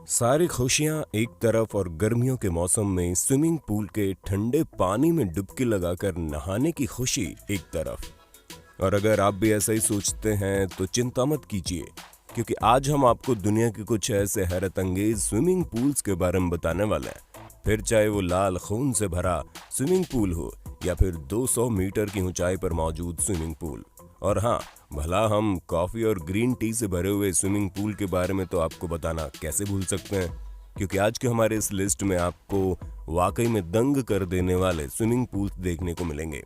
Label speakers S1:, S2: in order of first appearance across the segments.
S1: सारी खुशियां एक तरफ और गर्मियों के मौसम में स्विमिंग पूल के ठंडे पानी में डुबकी लगाकर नहाने की खुशी एक तरफ। और अगर आप भी ऐसा ही सोचते हैं तो चिंता मत कीजिए, क्योंकि आज हम आपको दुनिया के कुछ ऐसे हैरत अंगेज स्विमिंग पूल्स के बारे में बताने वाले हैं। फिर चाहे वो लाल खून से भरा स्विमिंग पूल हो या फिर 200 मीटर की ऊंचाई पर मौजूद स्विमिंग पूल। और हाँ, भला हम कॉफी और ग्रीन टी से भरे हुए स्विमिंग पूल के बारे में तो आपको बताना कैसे भूल सकते हैं, क्योंकि आज के हमारे इस लिस्ट में आपको वाकई में दंग कर देने वाले स्विमिंग पूल्स देखने को मिलेंगे।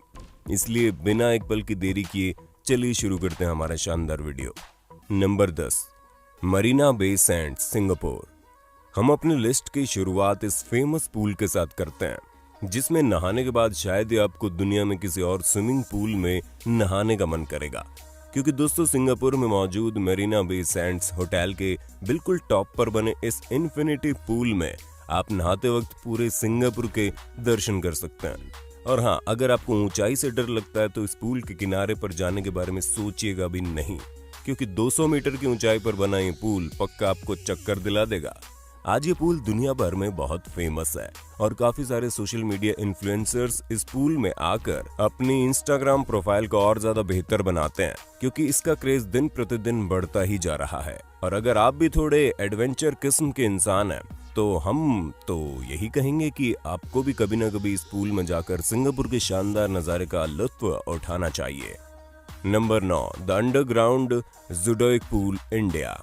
S1: इसलिए बिना एक पल की देरी किए चलिए शुरू करते हैं हमारा शानदार video. Number 10, Marina Bay Sands, Singapore. हम अपनी लिस्ट की शुरुआत इस फेमस पूल के साथ करते हैं, जिसमें नहाने के बाद शायद ही आपको दुनिया में किसी और स्विमिंग पूल में नहाने का मन करेगा। क्योंकि दोस्तों, सिंगापुर में मौजूद मरीना बे सैंड्स होटल के बिल्कुल टॉप पर बने इस इन्फिनिटी पूल में आप नहाते वक्त पूरे सिंगापुर के दर्शन कर सकते हैं। और हाँ, अगर आपको ऊंचाई से डर लगता है तो इस पूल के किनारे पर जाने के बारे में सोचिएगा भी नहीं, क्योंकि 200 मीटर की ऊंचाई पर बना ये पूल पक्का आपको चक्कर दिला देगा। आज ये पूल दुनिया भर में बहुत फेमस है और काफी सारे सोशल मीडिया इन्फ्लुएंसर्स इस पूल में आकर अपनी इंस्टाग्राम प्रोफाइल को और ज्यादा बेहतर बनाते हैं, क्योंकि इसका क्रेज दिन प्रतिदिन बढ़ता ही जा रहा है। और अगर आप भी थोड़े एडवेंचर किस्म के इंसान हैं तो हम तो यही कहेंगे कि आपको भी कभी ना कभी इस पूल में जाकर सिंगापुर के शानदार नजारे का लुत्फ उठाना चाहिए। Number 9, the underground Judaic pool, India.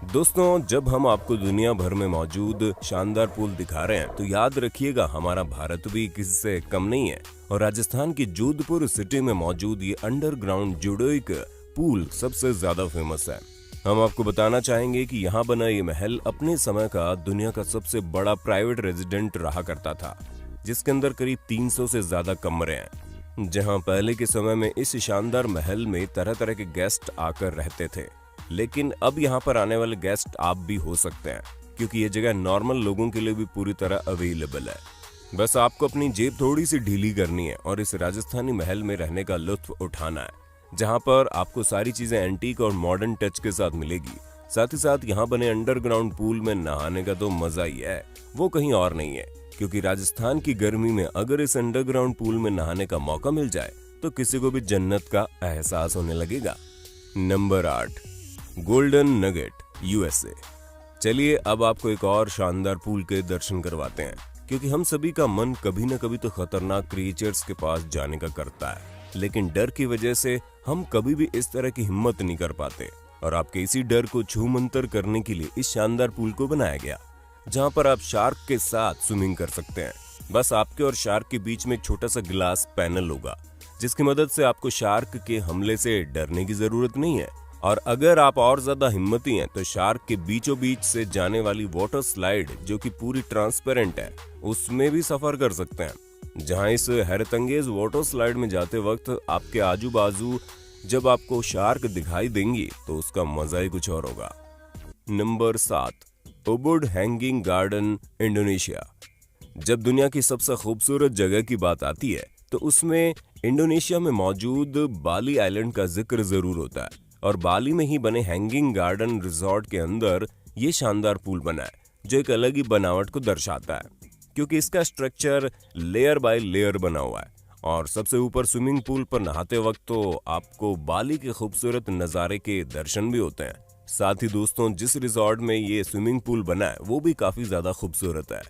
S1: दोस्तों, जब हम आपको दुनिया भर में मौजूद शानदार पूल दिखा रहे हैं तो याद रखिएगा हमारा भारत भी किसी से कम नहीं है। और राजस्थान की जोधपुर सिटी में मौजूद ये अंडरग्राउंड जुडोइक पूल सबसे ज्यादा फेमस है। हम आपको बताना चाहेंगे कि यहाँ बना ये महल अपने समय का दुनिया का सबसे बड़ा प्राइवेट रेजिडेंट रहा करता था, जिसके अंदर करीब 300 से ज्यादा कमरे हैं, जहाँ पहले के समय में इस शानदार महल में तरह तरह के गेस्ट आकर रहते थे। लेकिन अब यहाँ पर आने वाले गेस्ट आप भी हो सकते हैं, क्योंकि ये जगह नॉर्मल लोगों के लिए भी पूरी तरह अवेलेबल है। बस आपको अपनी जेब थोड़ी सी ढीली करनी है और इस राजस्थानी महल में रहने का लुत्फ उठाना है, जहाँ पर आपको सारी चीजें एंटीक और मॉडर्न टच के साथ मिलेगी। साथ ही साथ यहाँ बने अंडरग्राउंड पूल में नहाने का तो मजा ही है, वो कहीं और नहीं है। क्योंकि राजस्थान की गर्मी में अगर इस अंडरग्राउंड पूल में नहाने का मौका मिल जाए तो किसी को भी जन्नत का एहसास होने लगेगा। Number 8, golden nugget, USA. चलिए अब आपको एक और शानदार पूल के दर्शन करवाते हैं, क्योंकि हम सभी का मन कभी न कभी तो खतरनाक क्रिएचर्स के पास जाने का करता है, लेकिन डर की वजह से हम कभी भी इस तरह की हिम्मत नहीं कर पाते। और आपके इसी डर को छूमंतर करने के लिए इस शानदार पूल को बनाया गया, जहां पर आप शार्क के साथ स्विमिंग कर सकते हैं। बस आपके और शार्क के बीच में एक छोटा सा ग्लास पैनल होगा, जिसकी मदद से आपको शार्क के हमले से डरने की जरूरत नहीं है। और अगर आप और ज्यादा हिम्मती हैं तो शार्क के बीचों बीच से जाने वाली वाटर स्लाइड, जो कि पूरी ट्रांसपेरेंट है, उसमें भी सफर कर सकते हैं। जहां इस हैरतअंगेज वाटर स्लाइड में जाते वक्त आपके आजू बाजू जब आपको शार्क दिखाई देंगी तो उसका मजा ही कुछ और होगा। Number 7, Ubud hanging garden, Indonesia. जब दुनिया की सबसे खूबसूरत जगह की बात आती है तो उसमें इंडोनेशिया में मौजूद बाली आइलैंड का जिक्र जरूर होता है। और बाली में ही बने हैंगिंग गार्डन रिजॉर्ट के अंदर ये शानदार पूल बना है, जो एक अलग ही बनावट को दर्शाता है, क्योंकि इसका स्ट्रक्चर लेयर बाय लेयर बना हुआ है। और सबसे ऊपर स्विमिंग पूल पर नहाते वक्त तो आपको बाली के खूबसूरत नज़ारे के दर्शन भी होते हैं। साथ ही दोस्तों, जिस रिजॉर्ट में ये स्विमिंग पूल बना है वो भी काफी ज्यादा खूबसूरत है,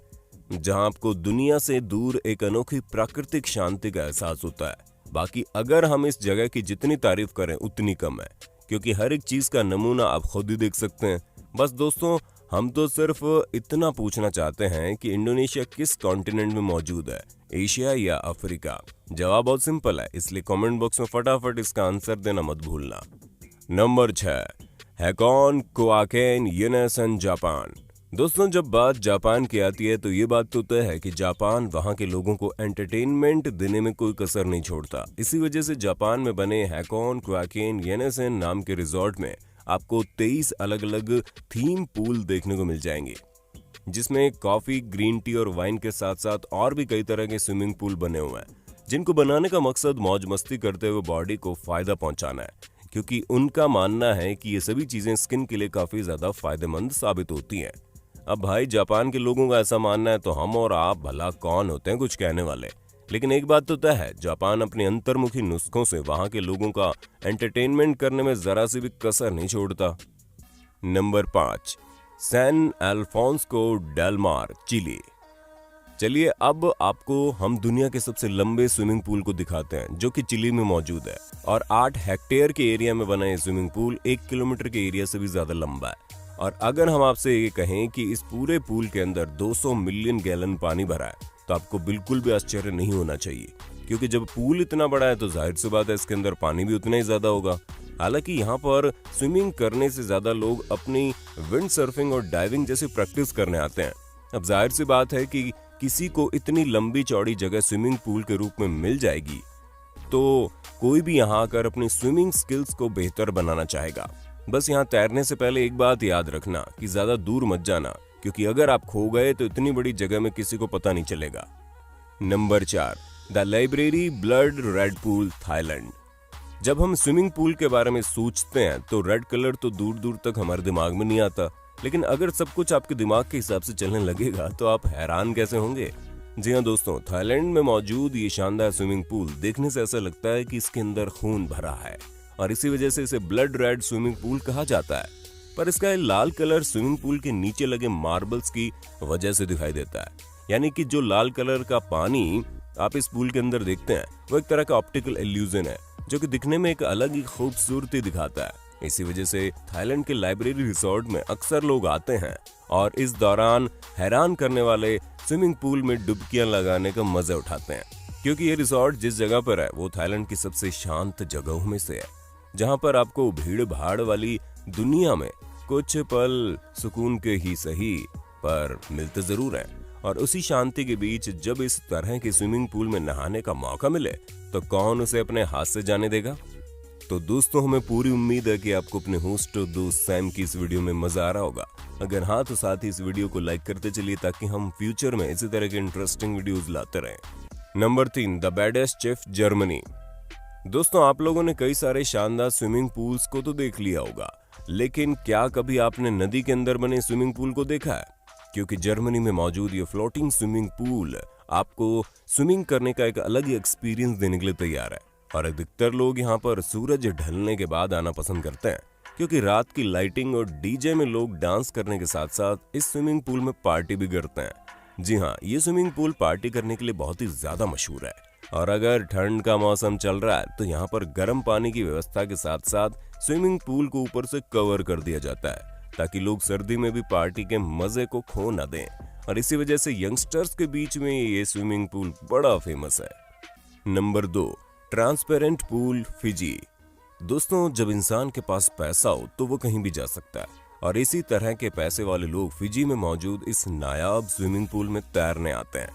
S1: जहां आपको दुनिया से दूर एक अनोखी प्राकृतिक शांति का एहसास होता है। बाकी अगर हम इस जगह की जितनी तारीफ करें उतनी कम है, क्योंकि हर एक चीज का नमूना आप खुद ही देख सकते हैं। बस दोस्तों, हम तो सिर्फ इतना पूछना चाहते हैं कि इंडोनेशिया किस कॉन्टिनेंट में मौजूद है, एशिया या अफ्रीका? जवाब बहुत सिंपल है, इसलिए कमेंट बॉक्स में फटाफट इसका आंसर देना मत भूलना। Number 6, Hakone Kowakien, Yunessun, Japan. दोस्तों, जब बात जापान की आती है तो ये बात तो तय है कि जापान वहाँ के लोगों को एंटरटेनमेंट देने में कोई कसर नहीं छोड़ता। इसी वजह से जापान में बने हैकॉन कोआकेन येनेसेन नाम के रिजॉर्ट में आपको 23 अलग अलग थीम पूल देखने को मिल जाएंगे, जिसमें कॉफी, ग्रीन टी और वाइन के साथ साथ और भी कई तरह के स्विमिंग पूल बने हुए हैं, जिनको बनाने का मकसद मौज मस्ती करते हुए बॉडी को फायदा पहुंचाना है, क्योंकि उनका मानना है कि ये सभी चीजें स्किन के लिए काफी ज्यादा फायदेमंद साबित होती हैं। अब भाई जापान के लोगों का ऐसा मानना है तो हम और आप भला कौन होते हैं कुछ कहने वाले। लेकिन एक बात तो तय है, जापान अपने अंतर्मुखी नुस्खों से वहां के लोगों का एंटरटेनमेंट करने में जरा सी भी कसर नहीं छोड़ता। नंबर 5, सैन अल्फोंसो डेल मार, चिली। चलिए अब आपको हम दुनिया के सबसे लंबे स्विमिंग पूल को दिखाते हैं जो कि चिली में मौजूद है। और 8 हेक्टेयर के एरिया में बना ये स्विमिंग पूल 1 किलोमीटर के एरिया से भी ज्यादा लंबा है। और अगर हम आपसे ये कहें कि इस पूरे पूल के अंदर 200 मिलियन गैलन पानी भरा है तो आपको बिल्कुल भी आश्चर्य नहीं होना चाहिए, क्योंकि जब पूल इतना बड़ा है तो जाहिर सी बात है इसके अंदर पानी भी उतना ही ज्यादा होगा। हालांकि यहाँ पर स्विमिंग करने से ज्यादा लोग अपनी विंड सर्फिंग और डाइविंग जैसी प्रैक्टिस करने आते हैं। अब जाहिर सी बात है कि किसी को इतनी लंबी चौड़ी जगह स्विमिंग पूल के रूप में मिल जाएगी तो कोई भी यहाँ आकर अपनी स्विमिंग स्किल्स को बेहतर बनाना चाहेगा। बस यहाँ तैरने से पहले एक बात याद रखना कि ज्यादा दूर मत जाना, क्योंकि अगर आप खो गए तो इतनी बड़ी जगह में किसी को पता नहीं चलेगा। Number 4, the library blood red pool, Thailand. जब हम स्विमिंग पूल के बारे में सोचते हैं तो रेड कलर तो दूर दूर तक हमारे दिमाग में नहीं आता, लेकिन अगर सब कुछ आपके दिमाग के हिसाब से चलने लगेगा तो आप हैरान कैसे होंगे। जी हाँ दोस्तों, थाईलैंड में मौजूद ये शानदार स्विमिंग पूल देखने से ऐसा लगता है कि इसके अंदर खून भरा है और इसी वजह से इसे ब्लड रेड स्विमिंग पूल कहा जाता है। पर इसका लाल कलर स्विमिंग पूल के नीचे लगे मार्बल्स की वजह से दिखाई देता है, यानी कि जो लाल कलर का पानी आप इस पूल के अंदर देखते हैं वो एक तरह का ऑप्टिकल इल्यूजन है जो कि दिखने में एक अलग ही खूबसूरती दिखाता है। इसी वजह से थाईलैंड के लाइब्रेरी रिसोर्ट में अक्सर लोग आते हैं और इस दौरान हैरान करने वाले स्विमिंग पूल में डुबकियां लगाने का मजा उठाते हैं, क्योंकि ये रिसोर्ट जिस जगह पर है वो थाईलैंड की सबसे शांत जगहों में से है, जहां पर आपको भीड़ भाड़ वाली दुनिया में कुछ पल सुकून के ही सही पर मिलते जरूर हैं। और उसी शांति के बीच जब इस तरह के स्विमिंग पूल में नहाने का मौका मिले तो कौन उसे अपने हाथ से जाने देगा। तो दोस्तों, हमें पूरी उम्मीद है कि आपको अपने होस्ट और दोस्त सैम की इस वीडियो में मजा आ रहा होगा। अगर हाँ तो साथ ही इस वीडियो को लाइक करते चलिए ताकि हम फ्यूचर में इसी तरह के इंटरेस्टिंग वीडियोस लाते रहें। Number 3, the baddest chief, Germany. दोस्तों, आप लोगों ने कई सारे शानदार स्विमिंग पूल्स को तो देख लिया होगा, लेकिन क्या कभी आपने नदी के अंदर बने स्विमिंग पूल को देखा है? क्योंकि जर्मनी में मौजूद ये फ्लोटिंग स्विमिंग पूल आपको स्विमिंग करने का एक अलग ही एक्सपीरियंस देने के लिए तैयार है। और अधिकतर लोग यहाँ पर सूरज ढलने के बाद आना पसंद करते हैं, क्योंकि रात की लाइटिंग और डीजे में लोग डांस करने के साथ साथ इस स्विमिंग पूल में पार्टी भी करते हैं। जी हाँ, ये स्विमिंग पूल पार्टी करने के लिए बहुत ही ज्यादा मशहूर है। और अगर ठंड का मौसम चल रहा है तो यहाँ पर गर्म पानी की व्यवस्था के साथ साथ स्विमिंग पूल को ऊपर से कवर कर दिया जाता है ताकि लोग सर्दी में भी पार्टी के मजे को खो न दें। और इसी वजह से यंगस्टर्स के बीच में ये स्विमिंग पूल बड़ा फेमस है। Number 2, transparent pool, Fiji. दोस्तों, जब इंसान के पास पैसा हो तो वो कहीं भी जा सकता है, और इसी तरह के पैसे वाले लोग फिजी में मौजूद इस नायाब स्विमिंग पूल में तैरने आते हैं,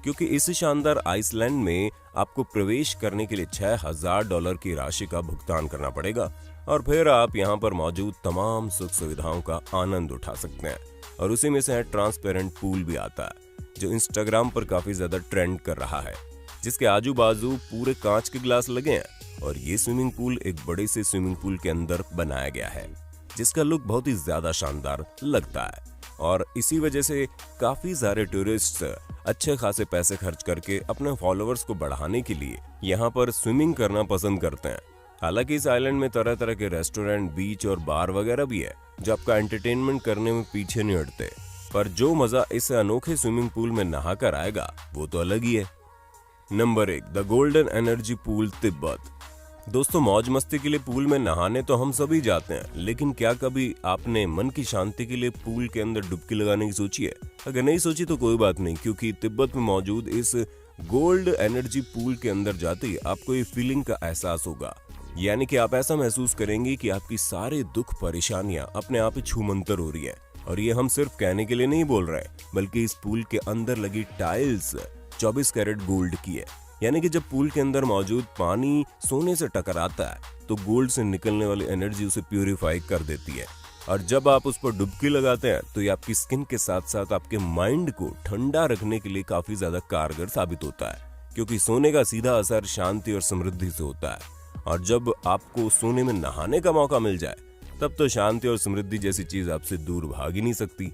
S1: क्योंकि इस शानदार आइसलैंड में आपको प्रवेश करने के लिए $6000 की राशि का भुगतान करना पड़ेगा और फिर आप यहाँ पर मौजूद तमाम सुख सुविधाओं का आनंद उठा सकते हैं। और उसी में से है ट्रांसपेरेंट पूल भी आता है, जो इंस्टाग्राम पर काफी ज्यादा ट्रेंड कर रहा है, जिसके आजू बाजू पूरे कांच के ग्लास लगे हैं। और ये स्विमिंग पूल एक बड़े से स्विमिंग पूल के अंदर बनाया गया है, जिसका लुक बहुत ही ज्यादा शानदार लगता है। और इसी वजह से काफी सारे टूरिस्ट अच्छे खासे पैसे खर्च करके अपने फॉलोअर्स को बढ़ाने के लिए यहाँ पर स्विमिंग करना पसंद करते हैं। हालांकि इस आइलैंड में तरह तरह के रेस्टोरेंट, बीच और बार वगैरह भी है जो आपका एंटरटेनमेंट करने में पीछे नहीं हटते, पर जो मजा इस अनोखे स्विमिंग पूल में नहाकर आएगा वो तो अलग ही है। Number 1, the golden energy pool, Tibet. दोस्तों, मौज मस्ती के लिए पूल में नहाने तो हम सभी जाते हैं, लेकिन क्या कभी आपने मन की शांति के लिए पूल के अंदर डुबकी लगाने की सोची है? अगर नहीं सोची तो कोई बात नहीं, क्योंकि तिब्बत में मौजूद इस गोल्ड एनर्जी पूल के अंदर जाते ही आपको ये फीलिंग का एहसास होगा, यानी कि आप ऐसा महसूस करेंगे कि आपकी सारे दुख परेशानियां अपने आप ही छूमंतर हो रही है। और ये हम सिर्फ कहने के लिए नहीं बोल रहे, बल्कि इस पूल के अंदर लगी टाइल्स 24 कैरेट गोल्ड की है, यानी कि जब पूल के अंदर मौजूद पानी सोने से टकराता है तो गोल्ड से निकलने वाली एनर्जी उसे प्यूरिफाई कर देती है। और जब आप उस पर डुबकी लगाते हैं तो ये आपकी स्किन के साथ साथ आपके माइंड को ठंडा रखने के लिए काफी ज्यादा कारगर साबित होता है, क्योंकि सोने का सीधा असर शांति और समृद्धि से होता है। और जब आपको सोने में नहाने का मौका मिल जाए तब तो शांति और समृद्धि जैसी चीज आपसे दूर भाग ही नहीं सकती।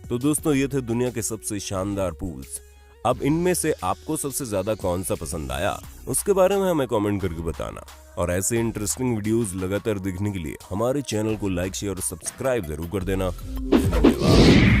S1: तो दोस्तों ये थे दुनिया के सबसे शानदार पूल्स। अब इनमें से आपको सबसे ज्यादा कौन सा पसंद आया उसके बारे में हमें कमेंट करके बताना। और ऐसे इंटरेस्टिंग वीडियोस लगातार देखने के लिए हमारे चैनल को लाइक शेयर और सब्सक्राइब जरूर कर देना। धन्यवाद।